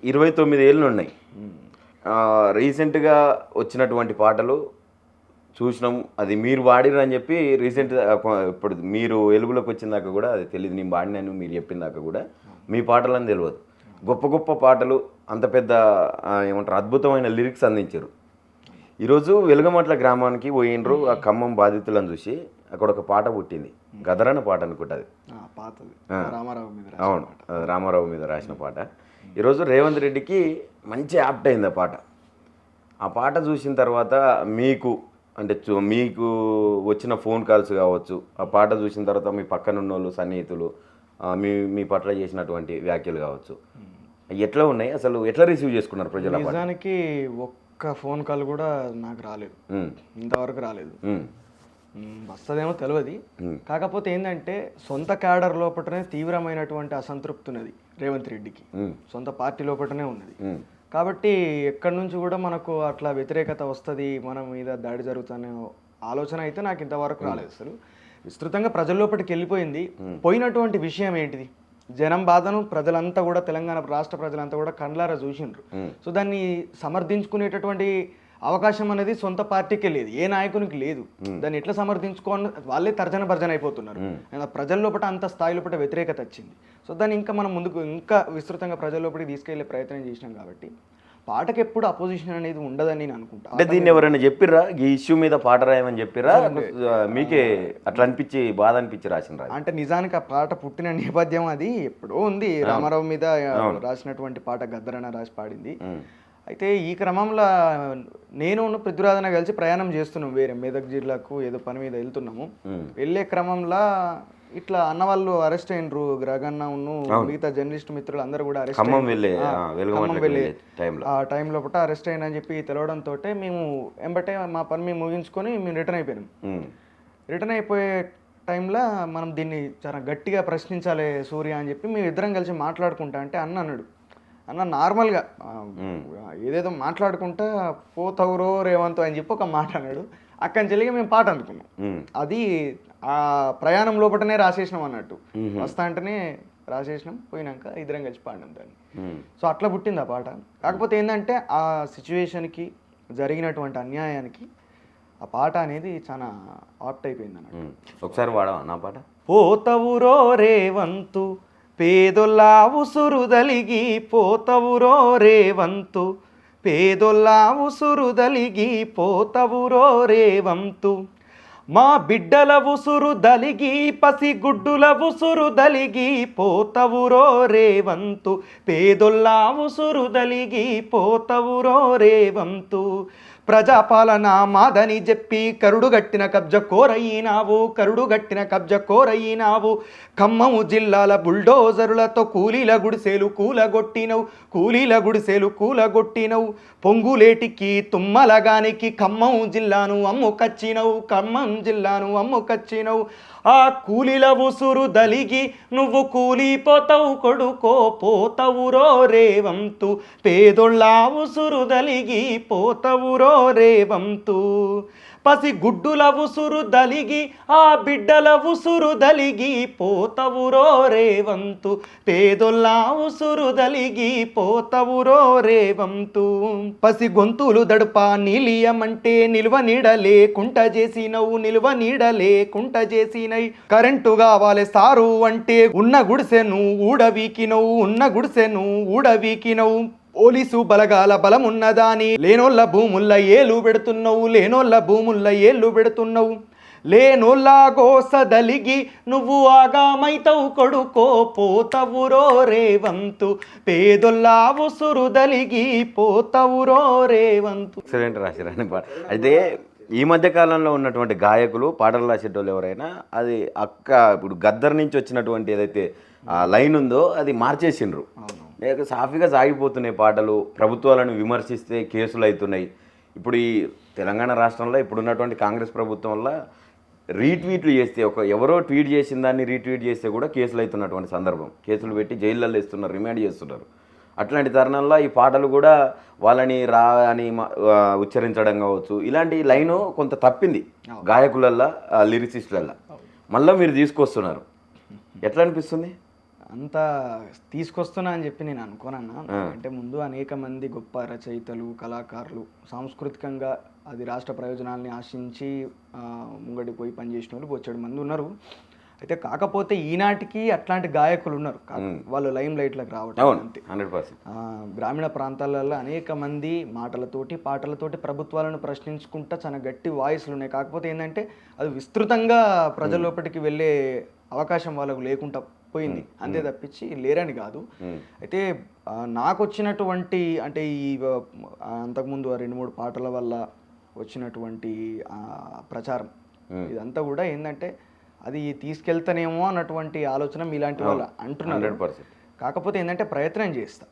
29 ఏళ్ళు ఉన్నాయి. రీసెంట్గా వచ్చినటువంటి పాటలు చూసినాం. అది మీరు వాడిరు అని చెప్పి ఇప్పుడు మీరు వెలుగులోకి వచ్చిన దాకా కూడా అది తెలియదు. నేను వాడినాను మీరు చెప్పిన దాకా కూడా మీ పాటలని తెలియదు. గొప్ప గొప్ప పాటలు, అంత పెద్ద ఏమంటారు అద్భుతమైన లిరిక్స్ అందించారు. ఈరోజు వెలుగమట్ల గ్రామానికి పోయినరు. ఆ ఖమ్మం బాధితులను చూసి అక్కడ ఒక పాట పుట్టింది, గదరన్న పాట అనుకుంటుంది. అవును, రామారావు మీద రాసిన పాట. ఈరోజు రేవంత్ రెడ్డికి మంచి యాప్ట్ అయింది ఆ పాట. ఆ పాట చూసిన తర్వాత మీకు వచ్చిన ఫోన్ కాల్స్ కావచ్చు, ఆ పాట చూసిన తర్వాత మీ పక్కన ఉన్న వాళ్ళు సన్నిహితులు మీ పట్ల చేసినటువంటి వ్యాఖ్యలు కావచ్చు, ఎట్లా ఉన్నాయి అసలు? ఎట్లా రిసీవ్ చేసుకున్నారు ప్రజలు? నిజానికి ఒక్క ఫోన్ కాల్ కూడా నాకు రాలేదు, ఇంతవరకు రాలేదు. వస్తుందేమో తెలియదు. కాకపోతే ఏంటంటే సొంత క్యాడర్ లోపలనే తీవ్రమైనటువంటి అసంతృప్తి ఉన్నది రేవంత్ రెడ్డికి, సొంత పార్టీ లోపలనే ఉన్నది. కాబట్టి ఎక్కడి నుంచి కూడా మనకు అట్లా వ్యతిరేకత వస్తుంది, మన మీద దాడి జరుగుతుందనే ఆలోచన అయితే నాకు ఇంతవరకు రాలేదు. అసలు విస్తృతంగా ప్రజల లోపలికి వెళ్ళిపోయింది. పోయినటువంటి విషయం ఏంటిది? జనం బాధను ప్రజలంతా కూడా, తెలంగాణ రాష్ట్ర ప్రజలంతా కూడా కండ్లారా చూసిండ్రు. సో దాన్ని సమర్థించుకునేటటువంటి అవకాశం అనేది సొంత పార్టీకే లేదు, ఏ నాయకునికి లేదు. దాన్ని ఎట్లా సమర్థించుకోని వాళ్ళే తర్జన అయిపోతున్నారు. ప్రజల లోపల అంత స్థాయి లోపల వ్యతిరేకత వచ్చింది. సో దాన్ని ఇంకా మనం ముందుకు ఇంకా విస్తృతంగా ప్రజల లోపలికి తీసుకెళ్లే ప్రయత్నం చేసినాం. కాబట్టి పాటకి ఎప్పుడు అపోజిషన్ అనేది ఉండదని నేను అనుకుంటా. అంటే దీన్ని ఎవరైనా చెప్పిర్రా ఈ ఇష్యూ మీద పాట రాయమని చెప్పిర్రా? మీకే అట్లా అనిపించి బాధ అనిపించి రాసిన? అంటే నిజానికి ఆ పాట పుట్టిన నేపథ్యం అది ఎప్పుడో ఉంది. రామారావు మీద రాసినటువంటి పాట గద్దరన్న రాసి పాడింది. అయితే ఈ క్రమంలో నేను పృథ్వీరాజన కలిసి ప్రయాణం చేస్తున్నాం, వేరే మెదక్ జిల్లాకు ఏదో పని మీద వెళ్తున్నాము. వెళ్ళే క్రమంలో ఇట్లా అన్న వాళ్ళు అరెస్ట్ అయినరు. గ్రగన్న మిగతా జర్నలిస్ట్ మిత్రులు అందరూ కూడా అరెస్ట్ ఆ టైం లోపల అరెస్ట్ అయినని చెప్పి తెలవడంతో మేము ఎంబటే మా పని మేము ముగించుకొని మేము రిటర్న్ అయిపోయినాం. రిటర్న్ అయిపోయే టైంలో మనం దీన్ని చాలా గట్టిగా ప్రశ్నించాలి సూర్య అని చెప్పి మేము ఇద్దరం కలిసి మాట్లాడుకుంటా అంటే అన్నాడు, అన్న నార్మల్గా ఏదేదో మాట్లాడుకుంటా పోతవురో రేవంత్ అని చెప్పి ఒక మాట అన్నాడు. అక్కడి చెల్లిగా మేము పాట అనుకున్నాం. అది ఆ ప్రయాణం లోపలనే రాసేసినాం అన్నట్టు. వస్తా అంటేనే రాసేసినాం, పోయినాక ఇద్దరం కలిసి పాడినాం దాన్ని. సో అట్లా పుట్టింది ఆ పాట. కాకపోతే ఏంటంటే ఆ సిచ్యువేషన్కి, జరిగినటువంటి అన్యాయానికి ఆ పాట అనేది చాలా ఆప్ట్ అయిపోయింది అన్నట్టు. ఒకసారి వాడవా నా పాట? పోతవురో రేవంతు పేదొల్ల ఉసురుదలిగి, పోతవురో రేవంతు పేదొల్ల ఉసురుదలిగి, పోతవురో రేవంతు మా బిడ్డల ఉసురు దలిగి, పసిగుడ్డుల ఉసురు దలిగి, పోతవురో రేవంతు పేదొల్ల ఉసురు దలిగి, పోతవురో రేవంతు ప్రజాపాలన మాదని చెప్పి కరుడుగట్టిన కబ్జ కోరయినావు. ఖమ్మము జిల్లాల బుల్డోజరులతో కూలీల గుడిసెలు కూలగొట్టినవు. పొంగులేటికి తుమ్మలగానికి ఖమ్మం జిల్లాను అమ్ముకచ్చినవు. ఆ కూలీల ఉసురు దలిగి నువ్వు కూలిపోతావు కొడుకో, పోతవురో రేవంతు పేదొళ్ళ ఉసురు దలిగి, పోతవురో రేవంతు పసి గుడ్డుల ఉసురు దలిగి, ఆ బిడ్డల ఉసురు దలిగి, పోతవురో రేవంతు పేదొల్ల ఉసురు దలిగి, పోతవురో రేవంతు పసి గొంతులు దడుప నీలియమంటే నిల్వ నీడ లేకుంట చేసినై. కరెంటు కావాలి సారు అంటే ఉన్న గుడిసెను ఊడవీకినవు. పోలీసు బలగాల బలమున్నదాని లేనోళ్ళ భూముల్ల ఏలు పెడుతున్నావు. లేనోళ్ళ గోసదలిగి నువ్వు ఆగామైతవు కొడుకో, పోతవురో రేవంతు పేదొల్ల ఉసురు దలిగి, పోతవురో రేవంతు. ఎక్సలెంట్ రాసిరాని పాట. అయితే ఈ మధ్య కాలంలో ఉన్నటువంటి గాయకులు, పాటలు రాసేటోళ్ళు ఎవరైనా అది ఇప్పుడు గద్దర్ నుంచి వచ్చినటువంటి ఏదైతే లైన్ ఉందో అది మార్చేసిండ్రు. లేక సాఫీగా సాగిపోతున్నాయి పాటలు. ప్రభుత్వాలను విమర్శిస్తే కేసులు అవుతున్నాయి. ఇప్పుడు ఈ తెలంగాణ రాష్ట్రంలో ఇప్పుడున్నటువంటి కాంగ్రెస్ ప్రభుత్వం వల్ల రీట్వీట్లు చేస్తే, ఎవరో ట్వీట్ చేసిన దాన్ని రీట్వీట్ చేస్తే కూడా కేసులు అవుతున్నటువంటి సందర్భం. కేసులు పెట్టి జైళ్ళల్లో ఇస్తున్నారు, రిమాండ్ చేస్తున్నారు. అట్లాంటి తరుణంలో ఈ పాటలు కూడా వాళ్ళని రా అని ఉచ్చరించడం కావచ్చు, ఇలాంటి లైను కొంత తప్పింది గాయకులల్లో, లిరిసిస్టులల్లో. మళ్ళీ మీరు తీసుకొస్తున్నారు, ఎట్లా అనిపిస్తుంది? అంత తీసుకొస్తున్నా అని చెప్పి నేను అనుకోనన్నా. అంటే ముందు అనేక మంది గొప్ప రచయితలు, కళాకారులు సాంస్కృతికంగా అది రాష్ట్ర ప్రయోజనాల్ని ఆశించి ముంగడికి పోయి పనిచేసిన వాళ్ళు బొచ్చెడు మంది ఉన్నారు. అయితే కాకపోతే ఈనాటికి అట్లాంటి గాయకులు ఉన్నారు, వాళ్ళు లైమ్ లైట్లకు రావటం అంతే. 100%. గ్రామీణ ప్రాంతాలలో అనేక మంది మాటలతోటి పాటలతోటి ప్రభుత్వాలను ప్రశ్నించుకుంటా చాలా గట్టి వాయిస్లు ఉన్నాయి. కాకపోతే ఏంటంటే అది విస్తృతంగా ప్రజల లోపలికి వెళ్ళే అవకాశం వాళ్ళకు లేకుండా పోయింది, అంతే తప్పించి లేరని కాదు. అయితే నాకు వచ్చినటువంటి అంటే ఈ అంతకుముందు 2-3 పాటల వల్ల వచ్చినటువంటి ప్రచారం ఇదంతా కూడా ఏంటంటే అది తీసుకెళ్తానేమో అన్నటువంటి ఆలోచన మీలాంటి వాళ్ళు అంటున్నారు. 100%. కాకపోతే ఏంటంటే ప్రయత్నం చేస్తా.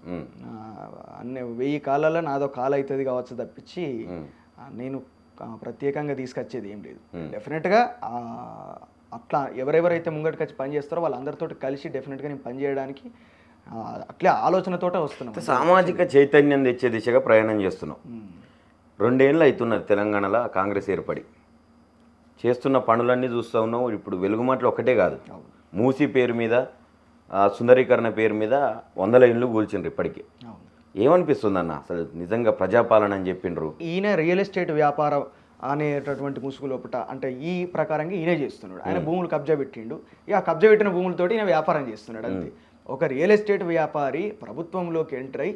అన్ని 1000 కాలాల్లో నాదో కాలు అవుతుంది కావచ్చు తప్పించి నేను ప్రత్యేకంగా తీసుకొచ్చేది ఏం లేదు. డెఫినెట్గా అట్లా ఎవరెవరైతే ముంగటికి వచ్చి పని చేస్తారో వాళ్ళందరితో కలిసి డెఫినెట్గా నేను పని చేయడానికి అట్లే ఆలోచనతోటే వస్తున్నాం. సామాజిక చైతన్యం తెచ్చే దిశగా ప్రయాణం చేస్తున్నాం. 2 ఏళ్ళు అవుతున్నది తెలంగాణలో కాంగ్రెస్ ఏర్పడి. చేస్తున్న పనులన్నీ చూస్తూ ఉన్నాం. ఇప్పుడు వెలుగుమాటలు ఒక్కటే కాదు, మూసీ పేరు మీద, సుందరీకరణ పేరు మీద 100 ఇండ్లు కూల్చిండ్రు. ఇప్పటికీ ఏమనిపిస్తుంది అన్న, అసలు నిజంగా ప్రజాపాలన అని చెప్పిండ్రు. ఈయన రియల్ ఎస్టేట్ వ్యాపారం అనేటటువంటి ముసుగు లోపట అంటే ఈ ప్రకారంగా ఈయనే చేస్తున్నాడు. ఆయన భూములు కబ్జా పెట్టిండు, ఇక కబ్జా పెట్టిన భూములతోటి ఈయన వ్యాపారం చేస్తున్నాడు అంతే. ఒక రియల్ ఎస్టేట్ వ్యాపారి ప్రభుత్వంలోకి ఎంటర్ అయి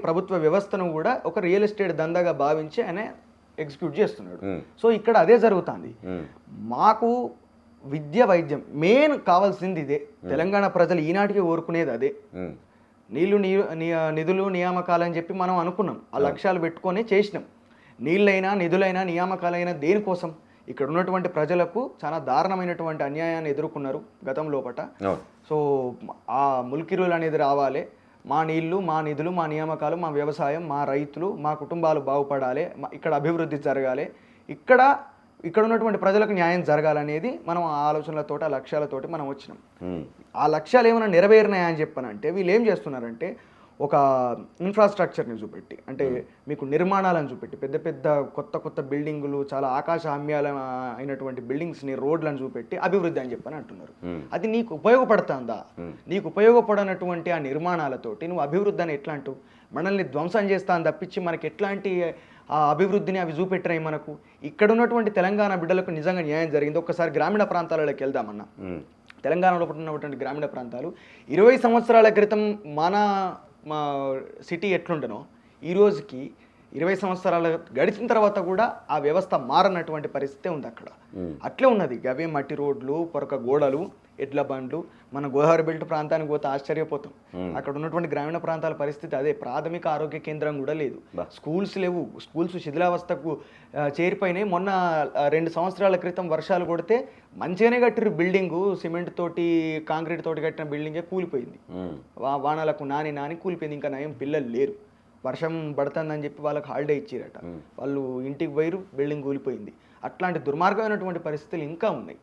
ప్రభుత్వ వ్యవస్థను కూడా ఒక రియల్ ఎస్టేట్ దందాగా భావించి ఆయన ఎగ్జిక్యూట్ చేస్తున్నాడు. సో ఇక్కడ అదే జరుగుతుంది. మాకు విద్య, వైద్యం మెయిన్ కావాల్సింది ఇదే. తెలంగాణ ప్రజలు ఈనాటికి కోరుకునేది అదే. నీళ్లు, నిధులు, నియామకాలు అని చెప్పి మనం అనుకున్నాం, ఆ లక్ష్యాలు పెట్టుకొని చేసినాం. నీళ్ళైనా, నిధులైనా, నియామకాలైనా దేనికోసం? ఇక్కడ ఉన్నటువంటి ప్రజలకు చాలా దారుణమైనటువంటి అన్యాయాన్ని ఎదుర్కొన్నారు గతం లోపట. సో ఆ ముల్కిరులు అనేది రావాలి, మా నీళ్లు, మా నిధులు, మా నియామకాలు, మా వ్యవసాయం, మా రైతులు, మా కుటుంబాలు బాగుపడాలి, ఇక్కడ అభివృద్ధి జరగాలి, ఇక్కడ ఉన్నటువంటి ప్రజలకు న్యాయం జరగాలనేది మనం ఆ ఆలోచనలతోటి, ఆ లక్ష్యాలతోటి మనం వచ్చినాం. ఆ లక్ష్యాలు ఏమైనా నెరవేరినాయా అని చెప్పనంటే వీళ్ళు ఏం చేస్తున్నారంటే ఒక ఇన్ఫ్రాస్ట్రక్చర్ని చూపెట్టి, అంటే మీకు నిర్మాణాలను చూపెట్టి, పెద్ద పెద్ద కొత్త బిల్డింగులు, చాలా ఆకాశహామ్యాల అయినటువంటి బిల్డింగ్స్ని, రోడ్లను చూపెట్టి అభివృద్ధి అని చెప్పని అంటున్నారు. అది నీకు ఉపయోగపడుతుందా? నీకు ఉపయోగపడనటువంటి ఆ నిర్మాణాలతోటి నువ్వు అభివృద్ధి అని ఎట్లా అంటూ? మనల్ని ధ్వంసం చేస్తా అని తప్పించి మనకి ఎట్లాంటి ఆ అభివృద్ధిని అవి చూపెట్టినాయి మనకు? ఇక్కడ ఉన్నటువంటి తెలంగాణ బిడ్డలకు నిజంగా న్యాయం జరిగింది. ఒక్కసారి గ్రామీణ ప్రాంతాలలోకి వెళ్దామన్నా. తెలంగాణలో ఉన్నటువంటి గ్రామీణ ప్రాంతాలు 20 సంవత్సరాల క్రితం మా సిటీ ఎట్లుండనో ఈ రోజుకి 20 సంవత్సరాలు గడిచిన తర్వాత కూడా ఆ వ్యవస్థ మారనటువంటి పరిస్థితి ఉంది అక్కడ. అట్లే ఉన్నది. అవే మట్టి రోడ్లు, పొరక గోడలు, ఎడ్ల బండ్లు. మన గోదావరి బెల్ట్ ప్రాంతానికి పోతే ఆశ్చర్యపోతాం. అక్కడ ఉన్నటువంటి గ్రామీణ ప్రాంతాల పరిస్థితి అదే. ప్రాథమిక ఆరోగ్య కేంద్రం కూడా లేదు, స్కూల్స్ లేవు, స్కూల్స్ శిథిలావస్థకు చేరిపోయినాయి. మొన్న 2 సంవత్సరాల క్రితం వర్షాలు కొడితే మంచిగానే కట్టిరు బిల్డింగు, సిమెంట్ తోటి, కాంక్రీట్ తోటి కట్టిన బిల్డింగే కూలిపోయింది. వానలకు నాని కూలిపోయింది. ఇంకా నయం పిల్లలు లేరు, వర్షం పడుతుందని చెప్పి వాళ్ళకి హాలిడే ఇచ్చిరట, వాళ్ళు ఇంటికి పోయిరు, బిల్డింగ్ కూలిపోయింది. అట్లాంటి దుర్మార్గమైనటువంటి పరిస్థితులు ఇంకా ఉన్నాయి.